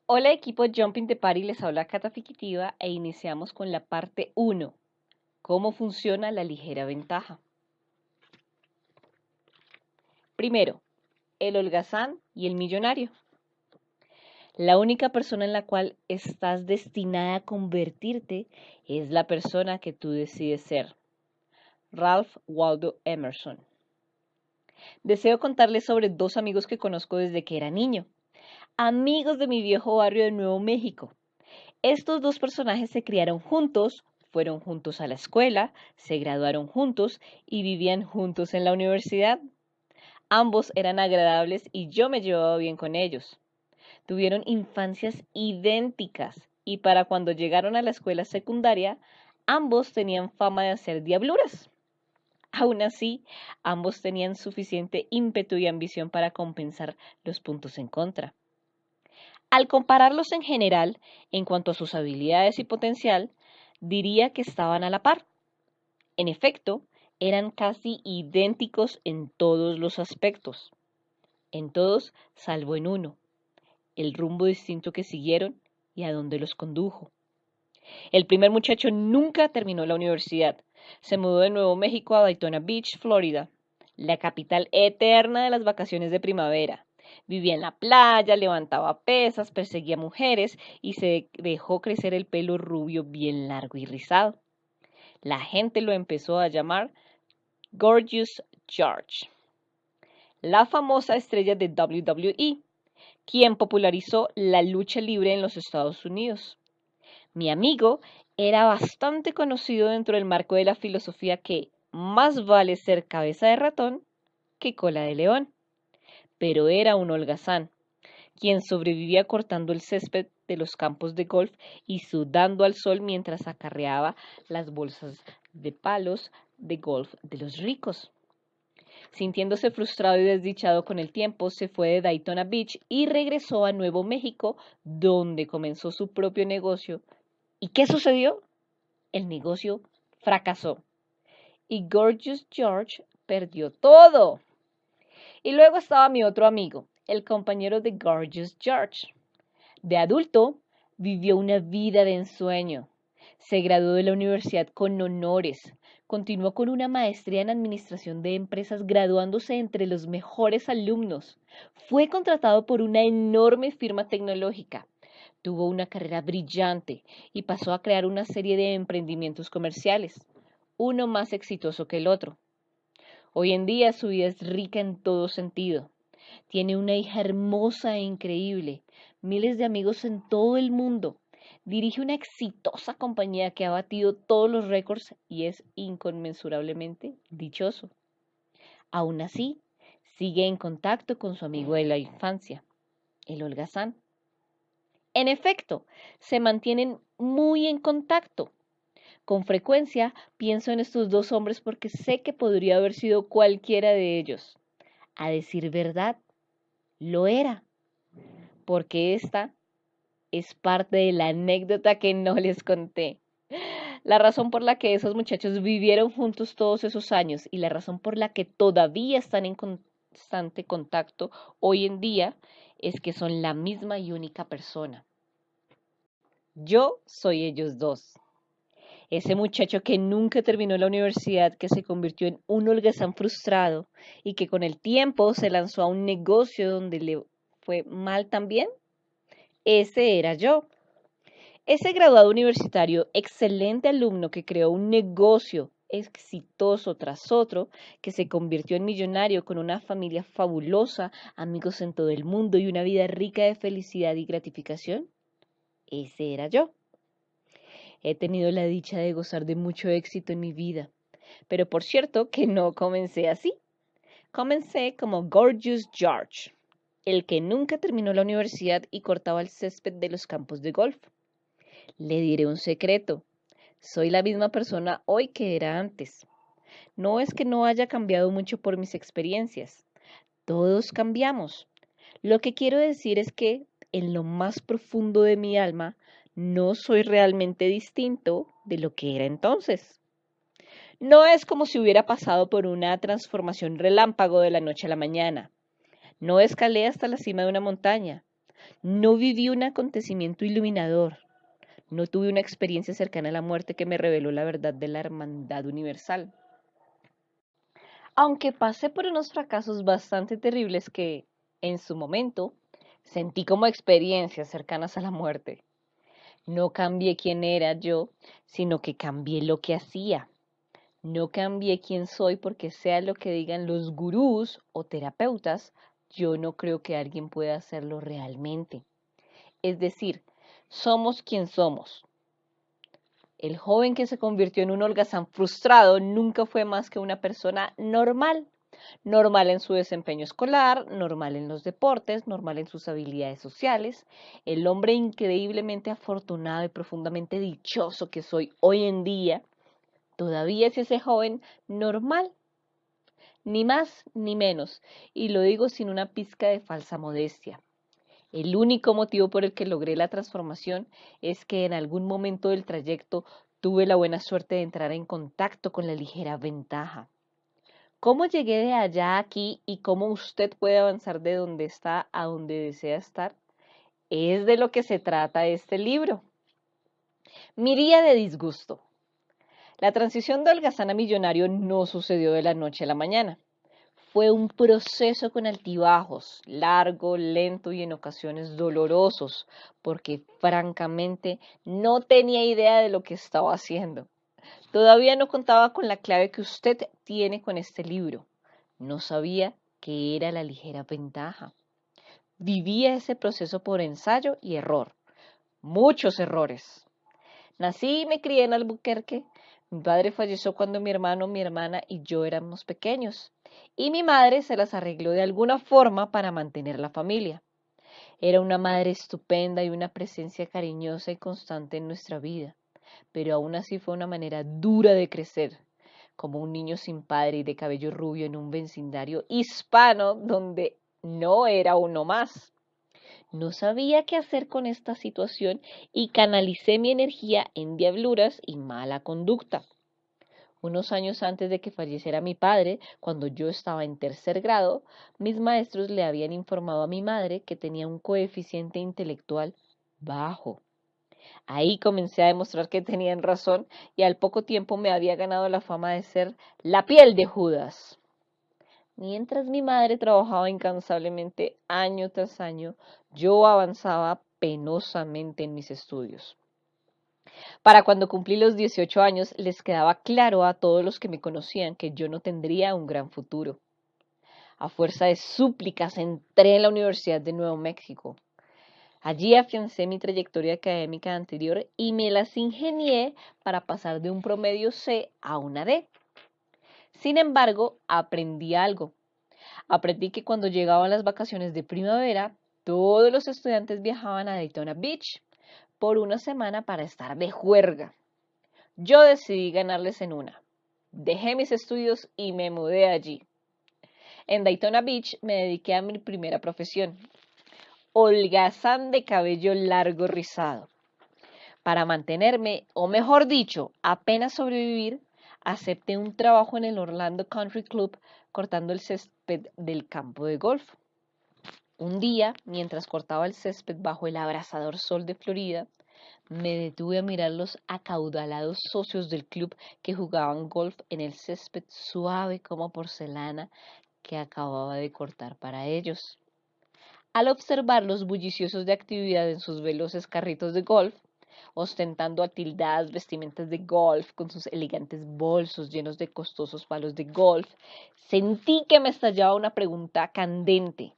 Hola equipo Jumping the Party, les habla Cata Fiquitiva e iniciamos con la parte 1. ¿Cómo funciona la ligera ventaja? Primero, el holgazán y el millonario. La única persona en la cual estás destinada a convertirte es la persona que tú decides ser. Ralph Waldo Emerson. Deseo contarles sobre dos amigos que conozco desde que era niño. Amigos de mi viejo barrio de Nuevo México. Estos dos personajes se criaron juntos, fueron juntos a la escuela, se graduaron juntos y vivían juntos en la universidad. Ambos eran agradables y yo me llevaba bien con ellos. Tuvieron infancias idénticas y para cuando llegaron a la escuela secundaria, ambos tenían fama de hacer diabluras. Aún así, ambos tenían suficiente ímpetu y ambición para compensar los puntos en contra. Al compararlos en general, en cuanto a sus habilidades y potencial, diría que estaban a la par. En efecto, eran casi idénticos en todos los aspectos. En todos, salvo en uno, el rumbo distinto que siguieron y a dónde los condujo. El primer muchacho nunca terminó la universidad. Se mudó de Nuevo México a Daytona Beach, Florida, la capital eterna de las vacaciones de primavera. Vivía en la playa, levantaba pesas, perseguía mujeres y se dejó crecer el pelo rubio bien largo y rizado. La gente lo empezó a llamar Gorgeous George, la famosa estrella de WWE, quien popularizó la lucha libre en los Estados Unidos. Mi amigo era bastante conocido dentro del marco de la filosofía que más vale ser cabeza de ratón que cola de león, pero era un holgazán, quien sobrevivía cortando el césped de los campos de golf y sudando al sol mientras acarreaba las bolsas de palos de golf de los ricos. Sintiéndose frustrado y desdichado con el tiempo, se fue de Daytona Beach y regresó a Nuevo México, donde comenzó su propio negocio. ¿Y qué sucedió? El negocio fracasó y Gorgeous George perdió todo. Y luego estaba mi otro amigo, el compañero de Gorgeous George. De adulto, vivió una vida de ensueño. Se graduó de la universidad con honores. Continuó con una maestría en administración de empresas, graduándose entre los mejores alumnos. Fue contratado por una enorme firma tecnológica. Tuvo una carrera brillante y pasó a crear una serie de emprendimientos comerciales, uno más exitoso que el otro. Hoy en día su vida es rica en todo sentido. Tiene una hija hermosa e increíble, miles de amigos en todo el mundo. Dirige una exitosa compañía que ha batido todos los récords y es inconmensurablemente dichoso. Aún así, sigue en contacto con su amigo de la infancia, el holgazán. En efecto, se mantienen muy en contacto. Con frecuencia pienso en estos dos hombres porque sé que podría haber sido cualquiera de ellos. A decir verdad, lo era, porque esta es parte de la anécdota que no les conté. La razón por la que esos muchachos vivieron juntos todos esos años y la razón por la que todavía están en constante contacto hoy en día es que son la misma y única persona. Yo soy ellos dos. Ese muchacho que nunca terminó la universidad, que se convirtió en un holgazán frustrado y que con el tiempo se lanzó a un negocio donde le fue mal también, ese era yo. Ese graduado universitario, excelente alumno que creó un negocio exitoso tras otro, que se convirtió en millonario con una familia fabulosa, amigos en todo el mundo y una vida rica de felicidad y gratificación, ese era yo. He tenido la dicha de gozar de mucho éxito en mi vida, pero por cierto que no comencé así. Comencé como Gorgeous George, el que nunca terminó la universidad y cortaba el césped de los campos de golf. Le diré un secreto. Soy la misma persona hoy que era antes. No es que no haya cambiado mucho por mis experiencias. Todos cambiamos. Lo que quiero decir es que en lo más profundo de mi alma no soy realmente distinto de lo que era entonces. No es como si hubiera pasado por una transformación relámpago de la noche a la mañana. No escalé hasta la cima de una montaña. No viví un acontecimiento iluminador. No tuve una experiencia cercana a la muerte que me reveló la verdad de la hermandad universal. Aunque pasé por unos fracasos bastante terribles que, en su momento, sentí como experiencias cercanas a la muerte. No cambié quién era yo, sino que cambié lo que hacía. No cambié quién soy porque sea lo que digan los gurús o terapeutas, yo no creo que alguien pueda hacerlo realmente. Es decir, somos quien somos. El joven que se convirtió en un holgazán frustrado nunca fue más que una persona normal. Normal en su desempeño escolar, normal en los deportes, normal en sus habilidades sociales. El hombre increíblemente afortunado y profundamente dichoso que soy hoy en día, todavía es ese joven normal, ni más ni menos, y lo digo sin una pizca de falsa modestia. El único motivo por el que logré la transformación es que en algún momento del trayecto tuve la buena suerte de entrar en contacto con la ligera ventaja. ¿Cómo llegué de allá a aquí y cómo usted puede avanzar de donde está a donde desea estar? Es de lo que se trata este libro. Mi día de disgusto. La transición de holgazán a millonario no sucedió de la noche a la mañana. Fue un proceso con altibajos, largo, lento y en ocasiones dolorosos, porque francamente no tenía idea de lo que estaba haciendo. Todavía no contaba con la clave que usted tiene con este libro. No sabía qué era la ligera ventaja. Vivía ese proceso por ensayo y error. Muchos errores. Nací y me crié en Albuquerque. Mi padre falleció cuando mi hermano, mi hermana y yo éramos pequeños. Y mi madre se las arregló de alguna forma para mantener la familia. Era una madre estupenda y una presencia cariñosa y constante en nuestra vida. Pero aún así fue una manera dura de crecer, como un niño sin padre y de cabello rubio en un vecindario hispano donde no era uno más. No sabía qué hacer con esta situación y canalicé mi energía en diabluras y mala conducta. Unos años antes de que falleciera mi padre, cuando yo estaba en tercer grado, mis maestros le habían informado a mi madre que tenía un coeficiente intelectual bajo. Ahí comencé a demostrar que tenían razón y al poco tiempo me había ganado la fama de ser la piel de Judas. Mientras mi madre trabajaba incansablemente año tras año, yo avanzaba penosamente en mis estudios. Para cuando cumplí los 18 años, les quedaba claro a todos los que me conocían que yo no tendría un gran futuro. A fuerza de súplicas entré en la Universidad de Nuevo México. Allí afiancé mi trayectoria académica anterior y me las ingenié para pasar de un promedio C a una D. Sin embargo, aprendí algo. Aprendí que cuando llegaban las vacaciones de primavera, todos los estudiantes viajaban a Daytona Beach por una semana para estar de juerga. Yo decidí ganarles en una. Dejé mis estudios y me mudé allí. En Daytona Beach me dediqué a mi primera profesión, holgazán de cabello largo rizado. Para mantenerme, o mejor dicho, apenas sobrevivir, acepté un trabajo en el Orlando Country Club cortando el césped del campo de golf. Un día, mientras cortaba el césped bajo el abrasador sol de Florida, me detuve a mirar los acaudalados socios del club que jugaban golf en el césped suave como porcelana que acababa de cortar para ellos. Al observarlos bulliciosos de actividad en sus veloces carritos de golf, ostentando atildadas vestimentas de golf con sus elegantes bolsos llenos de costosos palos de golf, sentí que me estallaba una pregunta candente.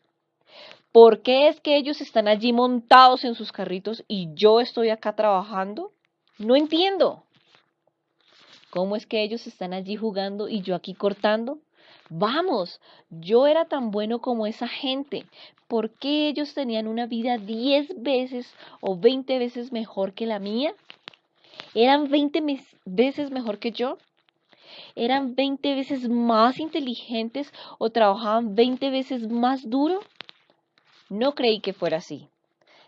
¿Por qué es que ellos están allí montados en sus carritos y yo estoy acá trabajando? No entiendo. ¿Cómo es que ellos están allí jugando y yo aquí cortando? Vamos, yo era tan bueno como esa gente. ¿Por qué ellos tenían una vida 10 veces o 20 veces mejor que la mía? ¿Eran 20 veces mejor que yo? ¿Eran 20 veces más inteligentes o trabajaban 20 veces más duro? No creí que fuera así.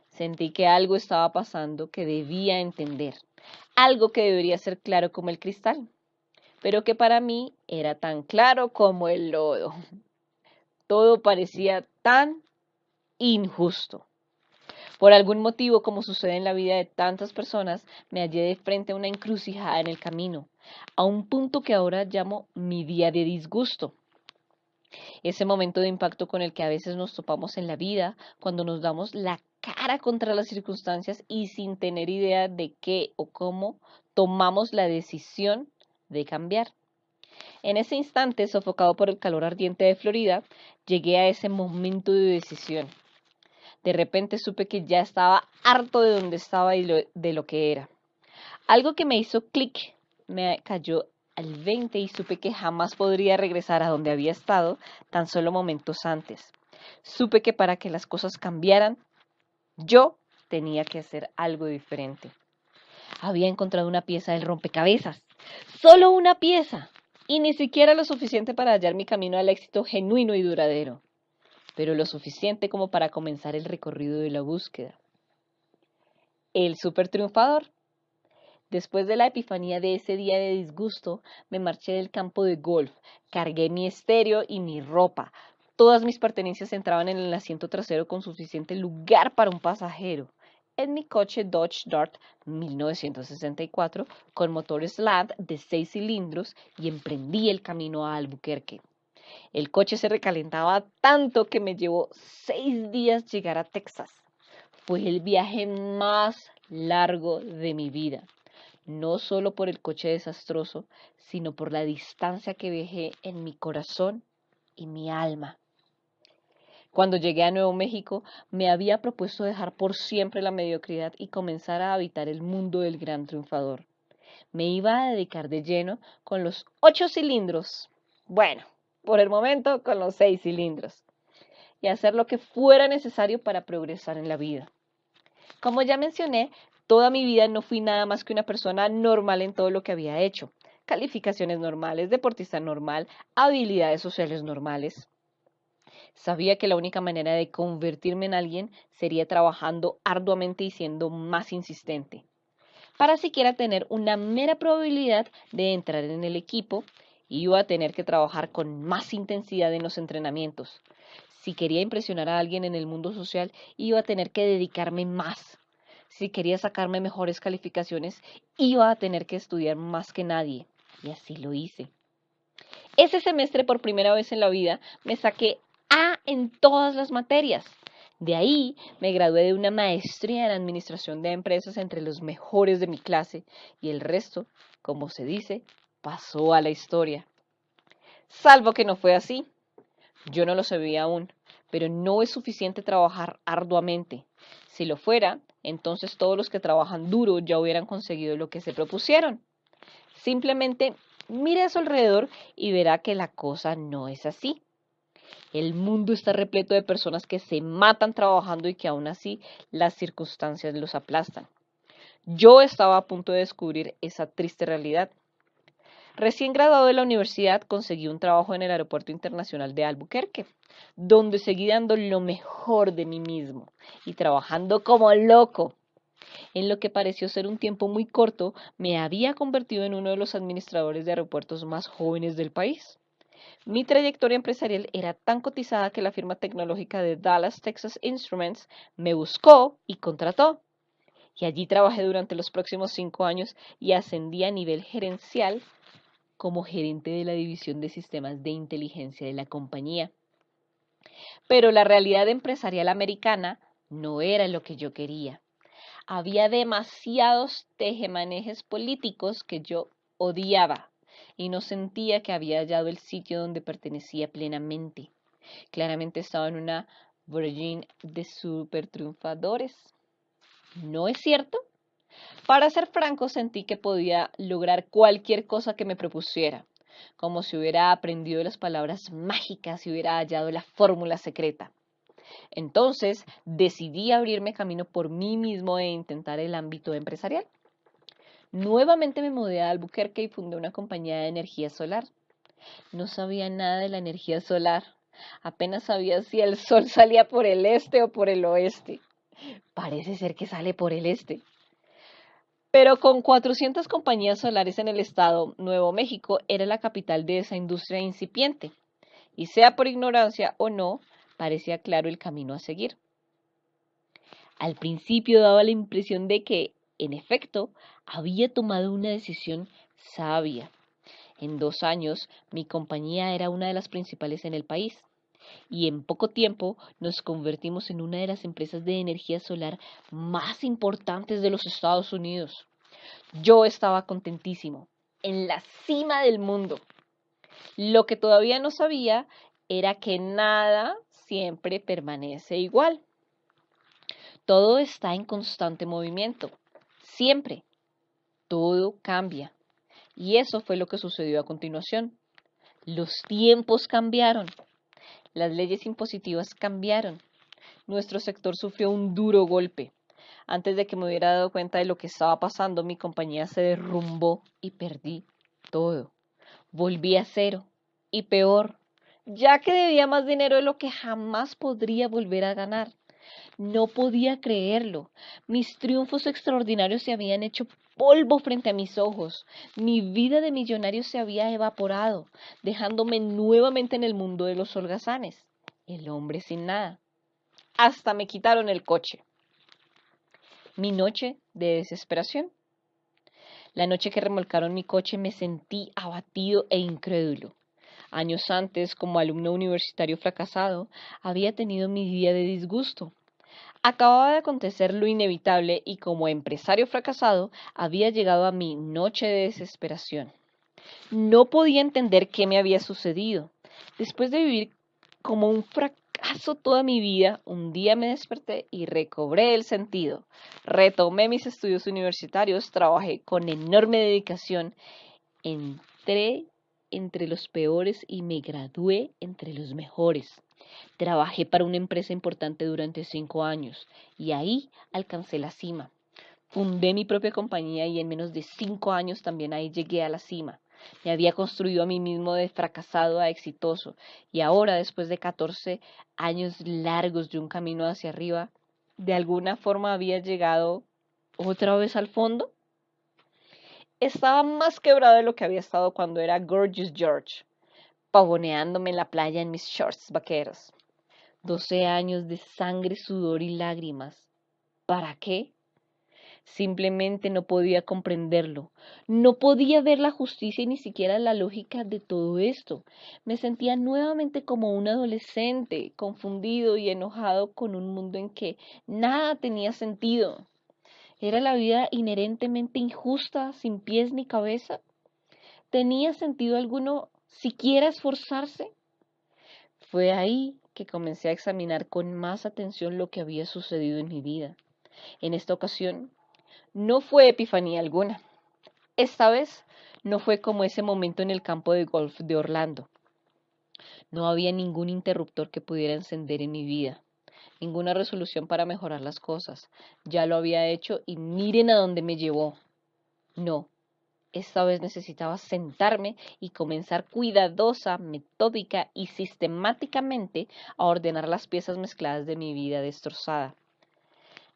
Sentí que algo estaba pasando que debía entender, algo que debería ser claro como el cristal, pero que para mí era tan claro como el lodo. Todo parecía tan injusto. Por algún motivo, como sucede en la vida de tantas personas, me hallé de frente a una encrucijada en el camino, a un punto que ahora llamo mi día de disgusto. Ese momento de impacto con el que a veces nos topamos en la vida, cuando nos damos la cara contra las circunstancias y sin tener idea de qué o cómo tomamos la decisión de cambiar. En ese instante, sofocado por el calor ardiente de Florida, llegué a ese momento de decisión. De repente supe que ya estaba harto de donde estaba y de lo que era. Algo que me hizo clic me cayó al 20 y supe que jamás podría regresar a donde había estado tan solo momentos antes. Supe que para que las cosas cambiaran, yo tenía que hacer algo diferente. Había encontrado una pieza del rompecabezas, solo una pieza, y ni siquiera lo suficiente para hallar mi camino al éxito genuino y duradero, pero lo suficiente como para comenzar el recorrido de la búsqueda. El super triunfador. Después de la epifanía de ese día de disgusto, me marché del campo de golf, cargué mi estéreo y mi ropa. Todas mis pertenencias entraban en el asiento trasero con suficiente lugar para un pasajero. En mi coche Dodge Dart 1964 con motor Slant de 6 cilindros y emprendí el camino a Albuquerque. El coche se recalentaba tanto que me llevó 6 días llegar a Texas. Fue el viaje más largo de mi vida, no solo por el coche desastroso, sino por la distancia que viajé en mi corazón y mi alma. Cuando llegué a Nuevo México, me había propuesto dejar por siempre la mediocridad y comenzar a habitar el mundo del gran triunfador. Me iba a dedicar de lleno con los 8 cilindros. Bueno, por el momento con los 6 cilindros. Y hacer lo que fuera necesario para progresar en la vida. Como ya mencioné, toda mi vida no fui nada más que una persona normal en todo lo que había hecho. Calificaciones normales, deportista normal, habilidades sociales normales. Sabía que la única manera de convertirme en alguien sería trabajando arduamente y siendo más insistente. Para siquiera tener una mera probabilidad de entrar en el equipo, iba a tener que trabajar con más intensidad en los entrenamientos. Si quería impresionar a alguien en el mundo social, iba a tener que dedicarme más. Si quería sacarme mejores calificaciones, iba a tener que estudiar más que nadie. Y así lo hice. Ese semestre, por primera vez en la vida, me saqué A en todas las materias. De ahí me gradué de una maestría en administración de empresas entre los mejores de mi clase y el resto, como se dice, pasó a la historia. Salvo que no fue así. Yo no lo sabía aún, pero no es suficiente trabajar arduamente. Si lo fuera, entonces todos los que trabajan duro ya hubieran conseguido lo que se propusieron. Simplemente mire a su alrededor y verá que la cosa no es así. El mundo está repleto de personas que se matan trabajando y que aún así las circunstancias los aplastan. Yo estaba a punto de descubrir esa triste realidad. Recién graduado de la universidad, conseguí un trabajo en el Aeropuerto Internacional de Albuquerque, donde seguí dando lo mejor de mí mismo y trabajando como loco. En lo que pareció ser un tiempo muy corto, me había convertido en uno de los administradores de aeropuertos más jóvenes del país. Mi trayectoria empresarial era tan cotizada que la firma tecnológica de Dallas Texas Instruments me buscó y contrató. Y allí trabajé durante los próximos 5 años y ascendí a nivel gerencial como gerente de la división de sistemas de inteligencia de la compañía. Pero la realidad empresarial americana no era lo que yo quería. Había demasiados tejemanejes políticos que yo odiaba y no sentía que había hallado el sitio donde pertenecía plenamente. Claramente estaba en una Virgin de super triunfadores. ¿No es cierto? Para ser franco, sentí que podía lograr cualquier cosa que me propusiera, como si hubiera aprendido las palabras mágicas y hubiera hallado la fórmula secreta. Entonces, decidí abrirme camino por mí mismo e intentar el ámbito empresarial. Nuevamente me mudé a Albuquerque y fundé una compañía de energía solar. No sabía nada de la energía solar. Apenas sabía si el sol salía por el este o por el oeste. Parece ser que sale por el este. Pero con 400 compañías solares en el estado, Nuevo México era la capital de esa industria incipiente. Y sea por ignorancia o no, parecía claro el camino a seguir. Al principio daba la impresión de que, en efecto, había tomado una decisión sabia. En 2 años, mi compañía era una de las principales en el país y en poco tiempo nos convertimos en una de las empresas de energía solar más importantes de los Estados Unidos. Yo estaba contentísimo, en la cima del mundo. Lo que todavía no sabía era que nada siempre permanece igual. Todo está en constante movimiento. Siempre. Todo cambia. Y eso fue lo que sucedió a continuación. Los tiempos cambiaron. Las leyes impositivas cambiaron. Nuestro sector sufrió un duro golpe. Antes de que me hubiera dado cuenta de lo que estaba pasando, mi compañía se derrumbó y perdí todo. Volví a cero. Y peor, ya que debía más dinero de lo que jamás podría volver a ganar. No podía creerlo. Mis triunfos extraordinarios se habían hecho polvo frente a mis ojos. Mi vida de millonario se había evaporado, dejándome nuevamente en el mundo de los holgazanes, el hombre sin nada. Hasta me quitaron el coche. Mi noche de desesperación. La noche que remolcaron mi coche me sentí abatido e incrédulo. Años antes, como alumno universitario fracasado, había tenido mi día de disgusto. Acababa de acontecer lo inevitable y como empresario fracasado había llegado a mi noche de desesperación. No podía entender qué me había sucedido. Después de vivir como un fracaso toda mi vida, un día me desperté y recobré el sentido. Retomé mis estudios universitarios, trabajé con enorme dedicación, entré entre los peores y me gradué entre los mejores. Trabajé para una empresa importante durante 5 años y ahí alcancé la cima. Fundé mi propia compañía y en menos de 5 años también ahí llegué a la cima. Me había construido a mí mismo de fracasado a exitoso y ahora, después de 14 años largos de un camino hacia arriba, de alguna forma había llegado otra vez al fondo. Estaba más quebrado de lo que había estado cuando era Gorgeous George, pavoneándome en la playa en mis shorts vaqueros. 12 años de sangre, sudor y lágrimas. ¿Para qué? Simplemente no podía comprenderlo. No podía ver la justicia y ni siquiera la lógica de todo esto. Me sentía nuevamente como un adolescente, confundido y enojado con un mundo en que nada tenía sentido. ¿Era la vida inherentemente injusta, sin pies ni cabeza? ¿Tenía sentido alguno siquiera esforzarse? Fue ahí que comencé a examinar con más atención lo que había sucedido en mi vida. En esta ocasión, no fue epifanía alguna. Esta vez, no fue como ese momento en el campo de golf de Orlando. No había ningún interruptor que pudiera encender en mi vida, ninguna resolución para mejorar las cosas. Ya lo había hecho y miren a dónde me llevó. No, esta vez necesitaba sentarme y comenzar cuidadosa, metódica y sistemáticamente a ordenar las piezas mezcladas de mi vida destrozada.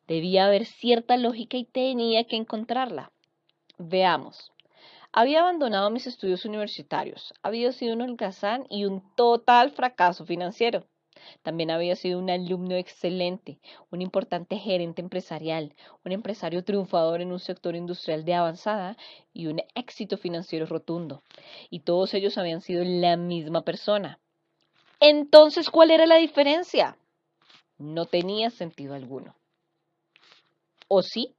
Debía haber cierta lógica y tenía que encontrarla. Veamos. Había abandonado mis estudios universitarios, había sido un holgazán y un total fracaso financiero. También había sido un alumno excelente, un importante gerente empresarial, un empresario triunfador en un sector industrial de avanzada y un éxito financiero rotundo. Y todos ellos habían sido la misma persona. Entonces, ¿cuál era la diferencia? No tenía sentido alguno. ¿O sí?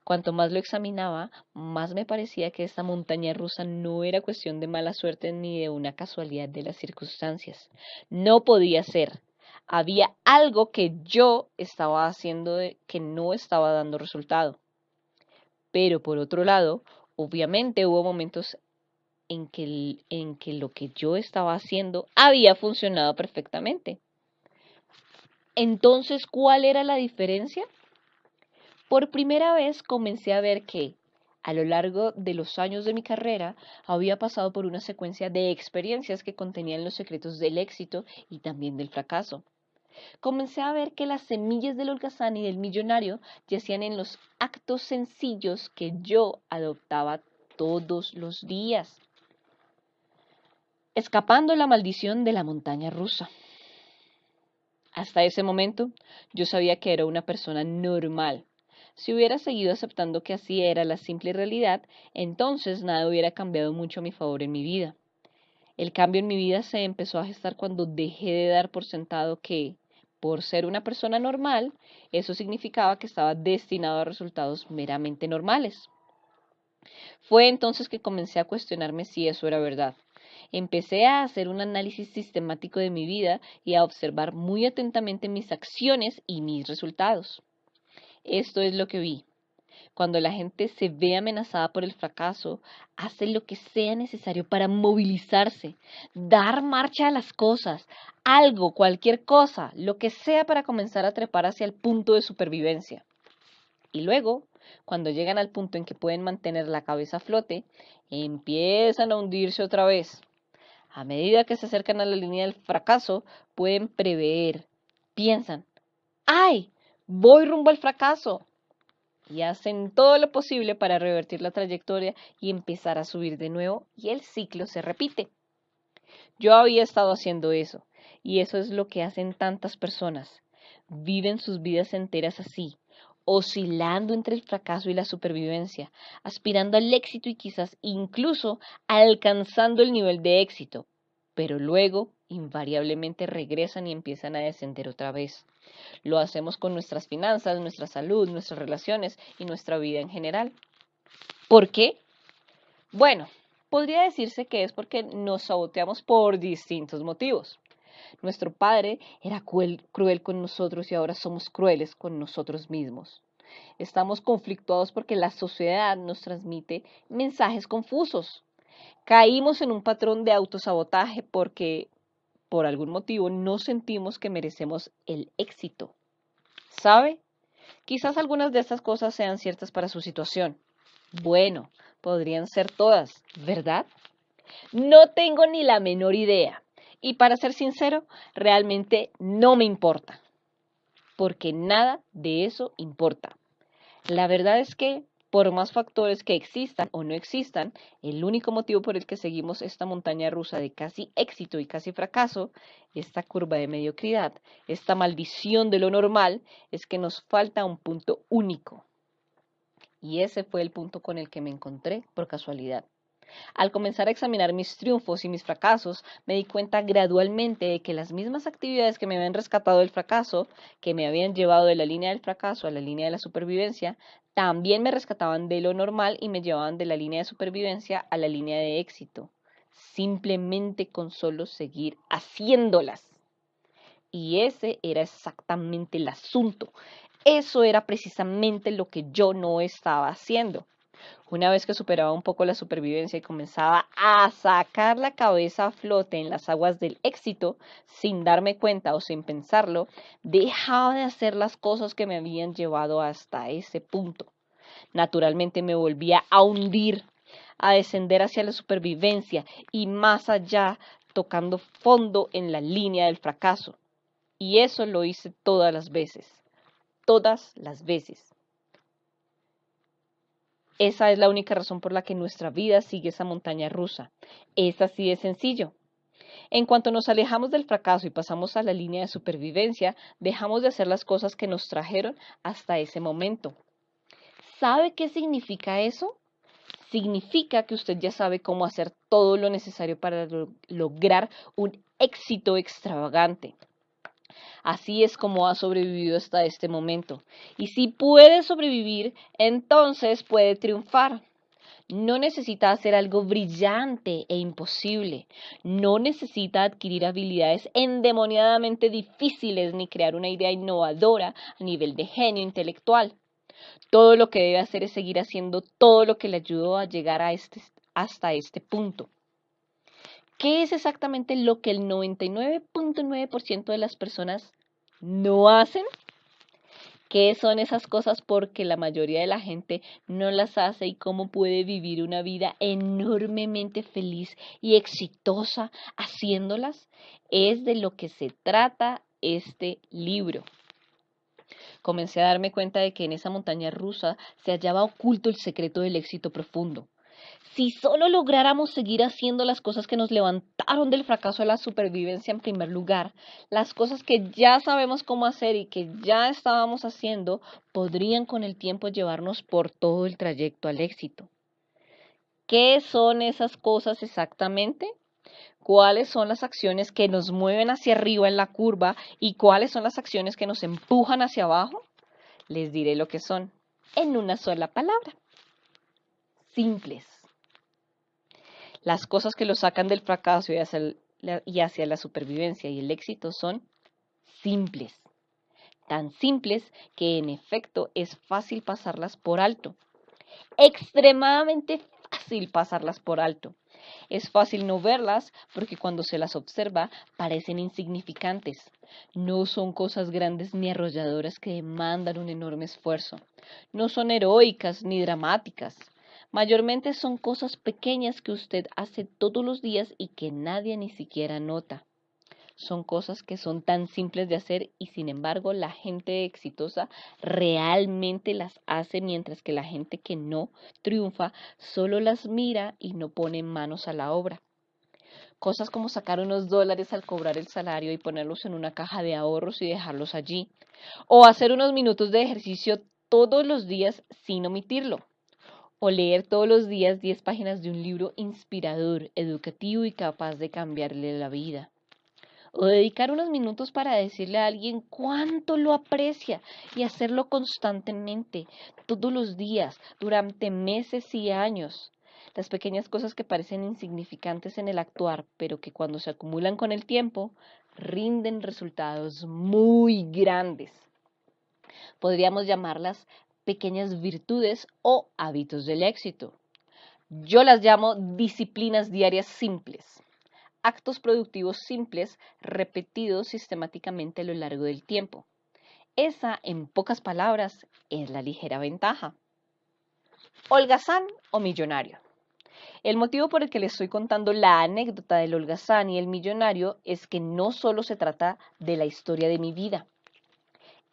Cuanto más lo examinaba, más me parecía que esta montaña rusa no era cuestión de mala suerte ni de una casualidad de las circunstancias. No podía ser. Había algo que yo estaba haciendo que no estaba dando resultado. Pero por otro lado, obviamente hubo momentos en que lo que yo estaba haciendo había funcionado perfectamente. Entonces, ¿cuál era la diferencia? Por primera vez comencé a ver que, a lo largo de los años de mi carrera, había pasado por una secuencia de experiencias que contenían los secretos del éxito y también del fracaso. Comencé a ver que las semillas del holgazán y del millonario yacían en los actos sencillos que yo adoptaba todos los días, escapando la maldición de la montaña rusa. Hasta ese momento, yo sabía que era una persona normal. Si hubiera seguido aceptando que así era la simple realidad, entonces nada hubiera cambiado mucho a mi favor en mi vida. El cambio en mi vida se empezó a gestar cuando dejé de dar por sentado que, por ser una persona normal, eso significaba que estaba destinado a resultados meramente normales. Fue entonces que comencé a cuestionarme si eso era verdad. Empecé a hacer un análisis sistemático de mi vida y a observar muy atentamente mis acciones y mis resultados. Esto es lo que vi. Cuando la gente se ve amenazada por el fracaso, hace lo que sea necesario para movilizarse, dar marcha a las cosas, algo, cualquier cosa, lo que sea para comenzar a trepar hacia el punto de supervivencia. Y luego, cuando llegan al punto en que pueden mantener la cabeza a flote, empiezan a hundirse otra vez. A medida que se acercan a la línea del fracaso, pueden prever, piensan, ¡ay! Voy rumbo al fracaso. Y hacen todo lo posible para revertir la trayectoria y empezar a subir de nuevo, y el ciclo se repite. Yo había estado haciendo eso, y eso es lo que hacen tantas personas. Viven sus vidas enteras así, oscilando entre el fracaso y la supervivencia, aspirando al éxito y quizás incluso alcanzando el nivel de éxito, pero luego invariablemente regresan y empiezan a descender otra vez. Lo hacemos con nuestras finanzas, nuestra salud, nuestras relaciones y nuestra vida en general. ¿Por qué? Bueno, podría decirse que es porque nos saboteamos por distintos motivos. Nuestro padre era cruel con nosotros y ahora somos crueles con nosotros mismos. Estamos conflictuados porque la sociedad nos transmite mensajes confusos. Caímos en un patrón de autosabotaje porque, por algún motivo, no sentimos que merecemos el éxito. ¿Sabe? Quizás algunas de estas cosas sean ciertas para su situación. Bueno, podrían ser todas, ¿verdad? No tengo ni la menor idea. Y para ser sincero, realmente no me importa. Porque nada de eso importa. La verdad es que, por más factores que existan o no existan, el único motivo por el que seguimos esta montaña rusa de casi éxito y casi fracaso, esta curva de mediocridad, esta maldición de lo normal, es que nos falta un punto único. Y ese fue el punto con el que me encontré por casualidad. Al comenzar a examinar mis triunfos y mis fracasos, me di cuenta gradualmente de que las mismas actividades que me habían rescatado del fracaso, que me habían llevado de la línea del fracaso a la línea de la supervivencia, también me rescataban de lo normal y me llevaban de la línea de supervivencia a la línea de éxito, simplemente con solo seguir haciéndolas. Y ese era exactamente el asunto. Eso era precisamente lo que yo no estaba haciendo. Una vez que superaba un poco la supervivencia y comenzaba a sacar la cabeza a flote en las aguas del éxito, sin darme cuenta o sin pensarlo, dejaba de hacer las cosas que me habían llevado hasta ese punto. Naturalmente me volvía a hundir, a descender hacia la supervivencia y más allá, tocando fondo en la línea del fracaso. Y eso lo hice todas las veces. Todas las veces. Esa es la única razón por la que nuestra vida sigue esa montaña rusa. Es así de sencillo. En cuanto nos alejamos del fracaso y pasamos a la línea de supervivencia, dejamos de hacer las cosas que nos trajeron hasta ese momento. ¿Sabe qué significa eso? Significa que usted ya sabe cómo hacer todo lo necesario para lograr un éxito extravagante. Así es como ha sobrevivido hasta este momento. Y si puede sobrevivir, entonces puede triunfar. No necesita hacer algo brillante e imposible. No necesita adquirir habilidades endemoniadamente difíciles ni crear una idea innovadora a nivel de genio intelectual. Todo lo que debe hacer es seguir haciendo todo lo que le ayudó a llegar hasta este punto. ¿Qué es exactamente lo que el 99.9% de las personas no hacen? ¿Qué son esas cosas porque la mayoría de la gente no las hace y cómo puede vivir una vida enormemente feliz y exitosa haciéndolas? Es de lo que se trata este libro. Comencé a darme cuenta de que en esa montaña rusa se hallaba oculto el secreto del éxito profundo. Si solo lográramos seguir haciendo las cosas que nos levantaron del fracaso de la supervivencia en primer lugar, las cosas que ya sabemos cómo hacer y que ya estábamos haciendo, podrían con el tiempo llevarnos por todo el trayecto al éxito. ¿Qué son esas cosas exactamente? ¿Cuáles son las acciones que nos mueven hacia arriba en la curva y cuáles son las acciones que nos empujan hacia abajo? Les diré lo que son en una sola palabra. Simples. Las cosas que lo sacan del fracaso y hacia la supervivencia y el éxito son simples. Tan simples que en efecto es fácil pasarlas por alto. Extremadamente fácil pasarlas por alto. Es fácil no verlas porque cuando se las observa parecen insignificantes. No son cosas grandes ni arrolladoras que demandan un enorme esfuerzo. No son heroicas ni dramáticas. Mayormente son cosas pequeñas que usted hace todos los días y que nadie ni siquiera nota. Son cosas que son tan simples de hacer y sin embargo la gente exitosa realmente las hace, mientras que la gente que no triunfa solo las mira y no pone manos a la obra. Cosas como sacar unos dólares al cobrar el salario y ponerlos en una caja de ahorros y dejarlos allí. O hacer unos minutos de ejercicio todos los días sin omitirlo. O leer todos los días 10 páginas de un libro inspirador, educativo y capaz de cambiarle la vida. O dedicar unos minutos para decirle a alguien cuánto lo aprecia y hacerlo constantemente, todos los días, durante meses y años. Las pequeñas cosas que parecen insignificantes en el actuar, pero que cuando se acumulan con el tiempo, rinden resultados muy grandes. Podríamos llamarlas pequeñas virtudes o hábitos del éxito. Yo las llamo disciplinas diarias simples. Actos productivos simples repetidos sistemáticamente a lo largo del tiempo. Esa, en pocas palabras, es la ligera ventaja. Holgazán o millonario. El motivo por el que les estoy contando la anécdota del holgazán y el millonario es que no solo se trata de la historia de mi vida,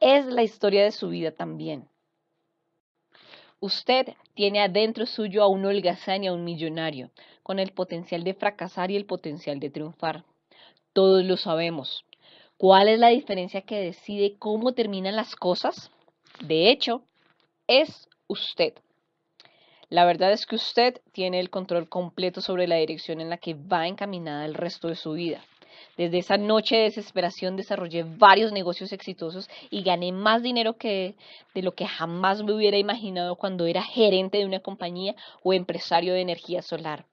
es la historia de su vida también. Usted tiene adentro suyo a un holgazán y a un millonario, con el potencial de fracasar y el potencial de triunfar. Todos lo sabemos. ¿Cuál es la diferencia que decide cómo terminan las cosas? De hecho, es usted. La verdad es que usted tiene el control completo sobre la dirección en la que va encaminada el resto de su vida. Desde esa noche de desesperación desarrollé varios negocios exitosos y gané más dinero de lo que jamás me hubiera imaginado cuando era gerente de una compañía o empresario de energía solar.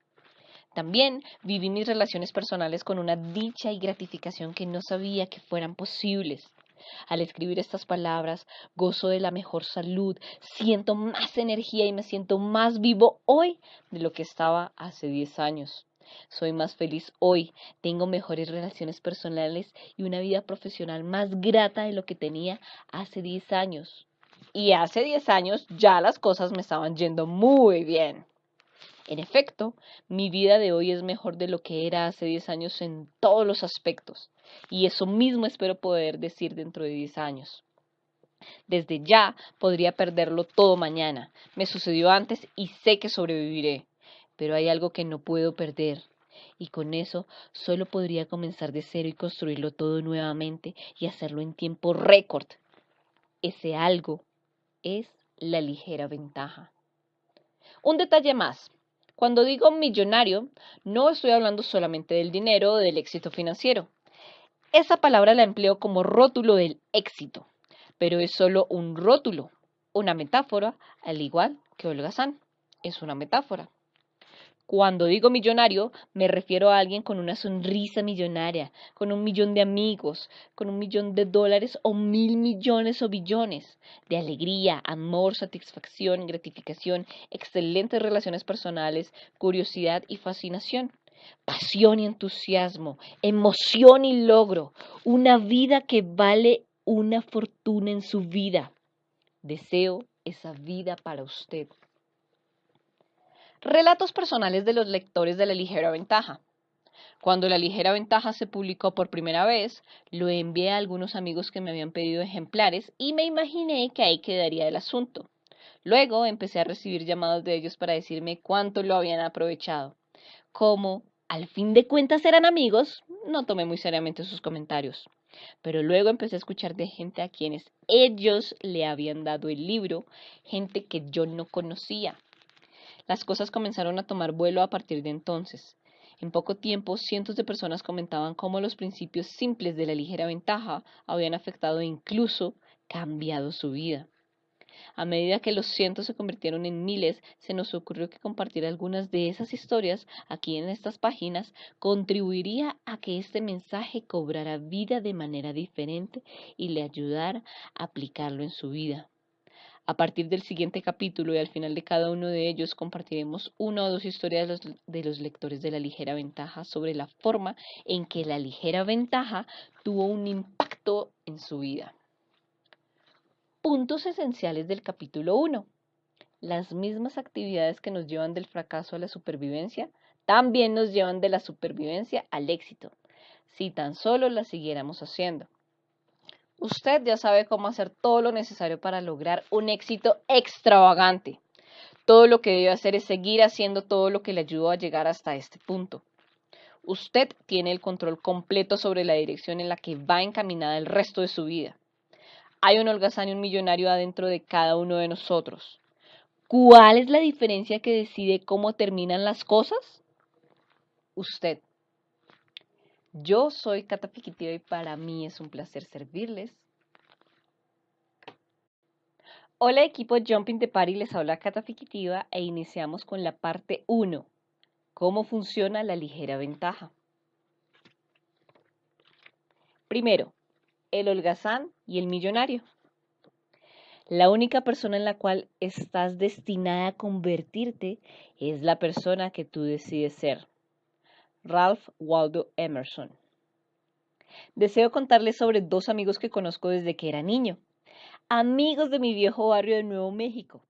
También viví mis relaciones personales con una dicha y gratificación que no sabía que fueran posibles. Al escribir estas palabras, gozo de la mejor salud, siento más energía y me siento más vivo hoy de lo que estaba hace 10 años. Soy más feliz hoy, tengo mejores relaciones personales y una vida profesional más grata de lo que tenía hace 10 años. Y hace 10 años ya las cosas me estaban yendo muy bien. En efecto, mi vida de hoy es mejor de lo que era hace 10 años en todos los aspectos, y eso mismo espero poder decir dentro de 10 años. Desde ya podría perderlo todo mañana. Me sucedió antes y sé que sobreviviré, pero hay algo que no puedo perder. Y con eso solo podría comenzar de cero y construirlo todo nuevamente y hacerlo en tiempo récord. Ese algo es la ligera ventaja. Un detalle más. Cuando digo millonario, no estoy hablando solamente del dinero o del éxito financiero. Esa palabra la empleo como rótulo del éxito, pero es solo un rótulo, una metáfora, al igual que holgazán. Es una metáfora. Cuando digo millonario, me refiero a alguien con una sonrisa millonaria, con 1.000.000 de amigos, con 1.000.000 de dólares o 1.000.000.000 o billones, de alegría, amor, satisfacción, gratificación, excelentes relaciones personales, curiosidad y fascinación, pasión y entusiasmo, emoción y logro, una vida que vale una fortuna en su vida. Deseo esa vida para usted. Relatos personales de los lectores de La Ligera Ventaja. Cuando La Ligera Ventaja se publicó por primera vez, lo envié a algunos amigos que me habían pedido ejemplares y me imaginé que ahí quedaría el asunto. Luego empecé a recibir llamados de ellos para decirme cuánto lo habían aprovechado. Como al fin de cuentas eran amigos, no tomé muy seriamente sus comentarios. Pero luego empecé a escuchar de gente a quienes ellos le habían dado el libro, gente que yo no conocía. Las cosas comenzaron a tomar vuelo a partir de entonces. En poco tiempo, cientos de personas comentaban cómo los principios simples de la ligera ventaja habían afectado e incluso cambiado su vida. A medida que los cientos se convirtieron en miles, se nos ocurrió que compartir algunas de esas historias aquí en estas páginas contribuiría a que este mensaje cobrara vida de manera diferente y le ayudara a aplicarlo en su vida. A partir del siguiente capítulo y al final de cada uno de ellos compartiremos una o dos historias de los lectores de la ligera ventaja sobre la forma en que la ligera ventaja tuvo un impacto en su vida. Puntos esenciales del capítulo 1. Las mismas actividades que nos llevan del fracaso a la supervivencia, también nos llevan de la supervivencia al éxito, si tan solo las siguiéramos haciendo. Usted ya sabe cómo hacer todo lo necesario para lograr un éxito extravagante. Todo lo que debe hacer es seguir haciendo todo lo que le ayudó a llegar hasta este punto. Usted tiene el control completo sobre la dirección en la que va encaminada el resto de su vida. Hay un holgazán y un millonario adentro de cada uno de nosotros. ¿Cuál es la diferencia que decide cómo terminan las cosas? Usted. Yo soy Cata Piquitiva y para mí es un placer servirles. Hola equipo Jumping the Party, les habla Cata Piquitiva e iniciamos con la parte 1. ¿Cómo funciona la ligera ventaja? Primero, el holgazán y el millonario. La única persona en la cual estás destinada a convertirte es la persona que tú decides ser. Ralph Waldo Emerson. Deseo contarles sobre dos amigos que conozco desde que era niño. Amigos de mi viejo barrio de Nuevo México.